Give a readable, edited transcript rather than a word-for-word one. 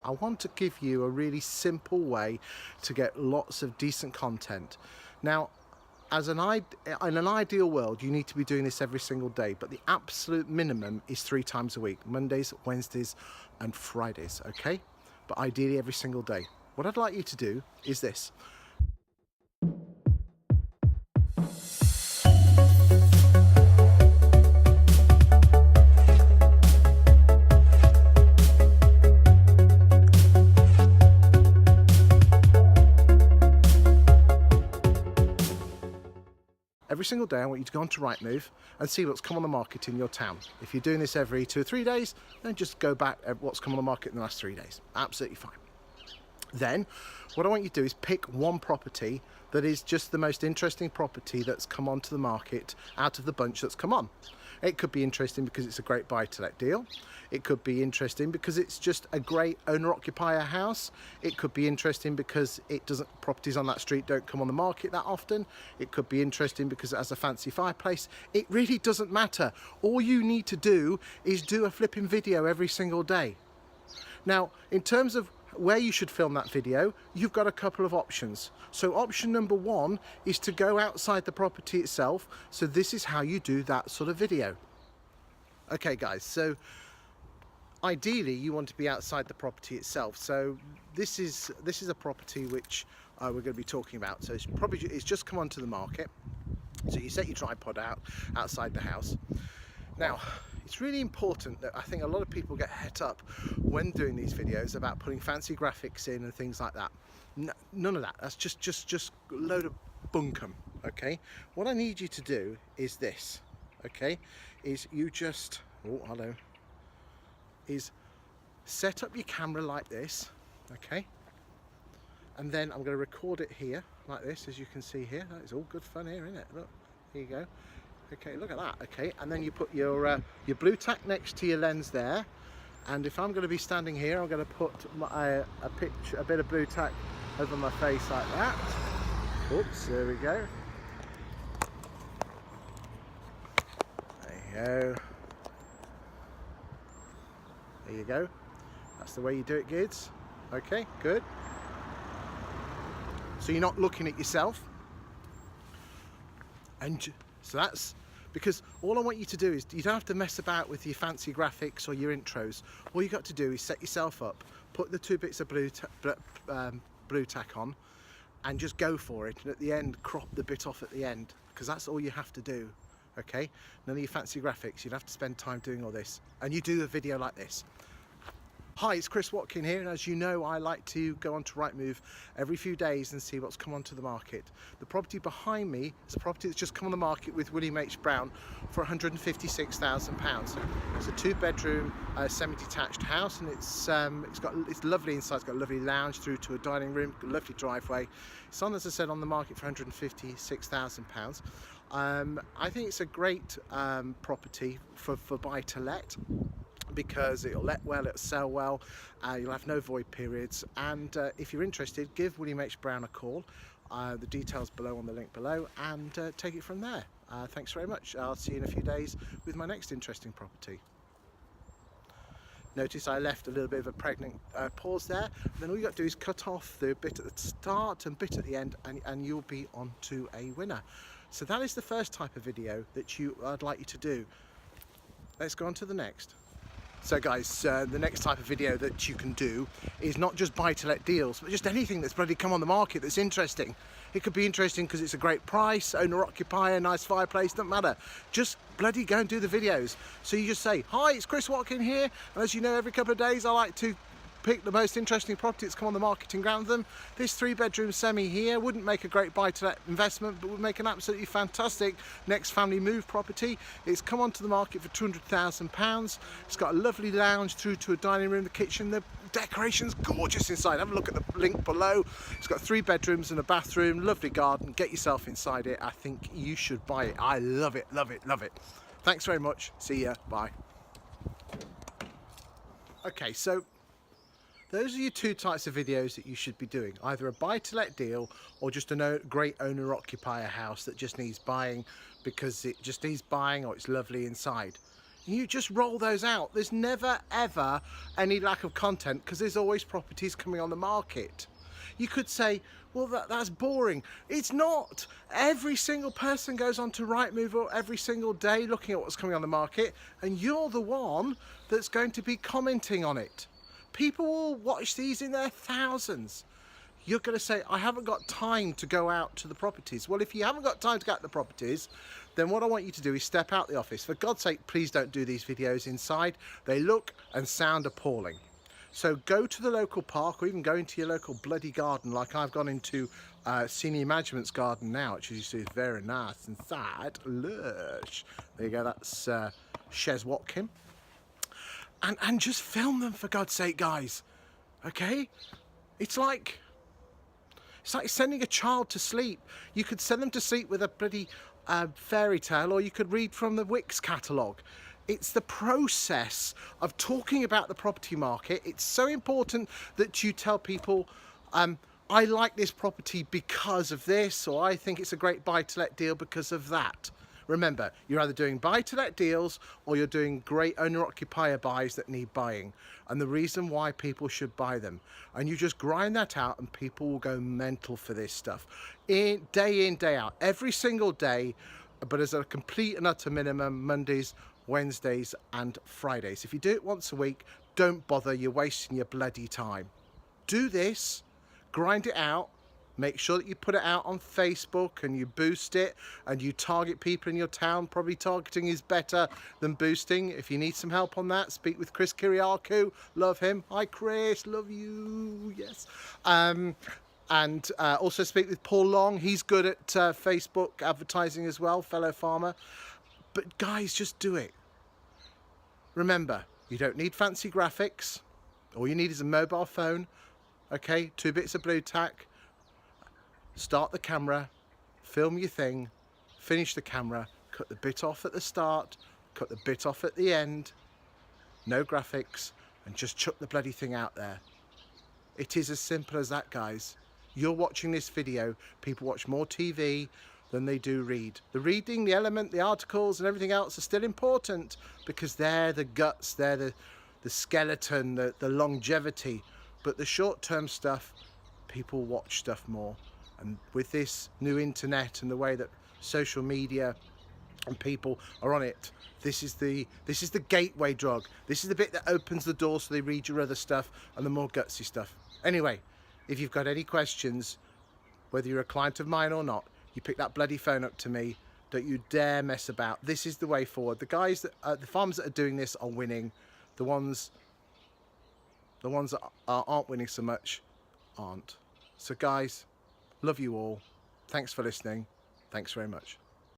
I want to give you a really simple way to get lots of decent content. Now, in an ideal world, you need to be doing this every single day, but the absolute minimum is 3 times a week: Mondays, Wednesdays and Fridays, okay? But ideally every single day. What I'd like you to do is this. Every single day I want you to go onto Rightmove and see what's come on the market in your town. If you're doing this every 2 or 3 days, then just go back at what's come on the market in the last 3 days. Absolutely fine. Then what I want you to do is pick one property that is just the most interesting property that's come onto the market out of the bunch that's come on. It could be interesting because it's a great buy-to-let deal. It could be interesting because it's just a great owner-occupier house. It could be interesting because properties on that street don't come on the market that often. It could be interesting because it has a fancy fireplace. It really doesn't matter. All you need to do is do a flipping video every single day. Now, in terms of where you should film that video, you've got a couple of options. So option number 1 is to go outside the property itself. So this is how you do that sort of video. Okay guys, so ideally you want to be outside the property itself. So this is a property which we're going to be talking about. So it's just come onto the market. So you set your tripod out outside the house. Now, it's really important that I think a lot of people get het up when doing these videos about putting fancy graphics in and things like that. None of that. That's just a load of bunkum, okay? What I need you to do is this, okay? Is you just, is set up your camera like this, okay? And then I'm going to record it here like this, as you can see here. It's all good fun here, isn't it? Look, here you go. Okay, look at that. Okay, and then you put your blue tack next to your lens there, and if I'm going to be standing here, I'm going to put a bit of blue tack over my face like that. Oops, there we go. There you go. There you go. That's the way you do it, kids. Okay, good. So you're not looking at yourself, and so that's because all I want you to do is, you don't have to mess about with your fancy graphics or your intros. All you got to do is set yourself up, put the 2 bits of blue tack on, and just go for it. And at the end, crop the bit off at the end, because that's all you have to do. Okay? None of your fancy graphics. You'd have to spend time doing all this, and you do a video like this. Hi, it's Chris Watkin here, and as you know, I like to go onto Rightmove every few days and see what's come onto the market. The property behind me is a property that's just come on the market with William H. Brown for £156,000. It's a 2-bedroom, semi-detached house, and it's lovely inside. It's got a lovely lounge through to a dining room, a lovely driveway. It's on, as I said, on the market for £156,000. I think it's a great property for buy-to-let, because it'll let well, it'll sell well, you'll have no void periods, and if you're interested, give William H. Brown a call. The details below on the link below, and take it from there. Thanks very much. I'll see you in a few days with my next interesting property. Notice I left a little bit of a pregnant pause there. Then all you got to do is cut off the bit at the start and bit at the end, and you'll be on to a winner. So that is the first type of video that I'd like you to do. Let's go on to the next. So guys, the next type of video that you can do is not just buy-to-let deals, but just anything that's bloody come on the market that's interesting. It could be interesting because it's a great price, owner-occupier, nice fireplace, doesn't matter. Just bloody go and do the videos. So you just say, hi, it's Chris Watkin here, and as you know, every couple of days I like to pick the most interesting property that's come on the market in Grantham. This 3-bedroom semi here wouldn't make a great buy-to-let investment, but would make an absolutely fantastic next family move property. It's come onto the market for £200,000. It's got a lovely lounge through to a dining room, the kitchen, the decoration's gorgeous inside. Have a look at the link below. It's got 3 bedrooms and a bathroom, lovely garden. Get yourself inside it. I think you should buy it. I love it, love it, love it. Thanks very much. See ya. Bye. Okay, so those are your 2 types of videos that you should be doing, either a buy-to-let deal or just a great owner-occupier house that just needs buying because it just needs buying or it's lovely inside. You just roll those out. There's never ever any lack of content because there's always properties coming on the market. You could say, well, that's boring. It's not. Every single person goes onto Rightmove every single day looking at what's coming on the market, and you're the one that's going to be commenting on it. People will watch these in their thousands. You're going to say, I haven't got time to go out to the properties. Well, if you haven't got time to go out to the properties, then what I want you to do is step out the office. For God's sake, please don't do these videos inside. They look and sound appalling. So go to the local park, or even go into your local bloody garden, like I've gone into senior management's garden now, which as you see is very nice inside. Lush. There you go, that's Shez Watkin. And just film them, for God's sake, guys. Okay? It's like sending a child to sleep. You could send them to sleep with a bloody fairy tale, or you could read from the Wix catalogue. It's the process of talking about the property market. It's so important that you tell people, I like this property because of this, or I think it's a great buy-to-let deal because of that. Remember, you're either doing buy-to-let deals or you're doing great owner-occupier buys that need buying, and the reason why people should buy them. And you just grind that out and people will go mental for this stuff. In, day out, every single day, but as a complete and utter minimum, Mondays, Wednesdays and Fridays. If you do it once a week, don't bother, you're wasting your bloody time. Do this, grind it out. Make sure that you put it out on Facebook and you boost it and you target people in your town. Probably targeting is better than boosting. If you need some help on that, speak with Chris Kiriakou. Love him. Hi Chris, love you. Yes. And also speak with Paul Long. He's good at Facebook advertising as well, fellow farmer. But guys, just do it. Remember, you don't need fancy graphics. All you need is a mobile phone. Okay, 2 bits of blue tack. Start the camera, film your thing, finish the camera, cut the bit off at the start, cut the bit off at the end, no graphics, and just chuck the bloody thing out there. It is as simple as that, guys. You're watching this video, people watch more TV than they do read. The reading, the element, the articles and everything else are still important because they're the guts, they're the skeleton, the longevity, but the short-term stuff, people watch stuff more. And with this new internet and the way that social media and people are on it, this is the gateway drug. This is the bit that opens the door so they read your other stuff and the more gutsy stuff. Anyway, if you've got any questions, whether you're a client of mine or not, you pick that bloody phone up to me. Don't you dare mess about. This is the way forward. The guys that the farmers that are doing this are winning. The ones that aren't winning so much aren't. So guys, love you all. Thanks for listening. Thanks very much.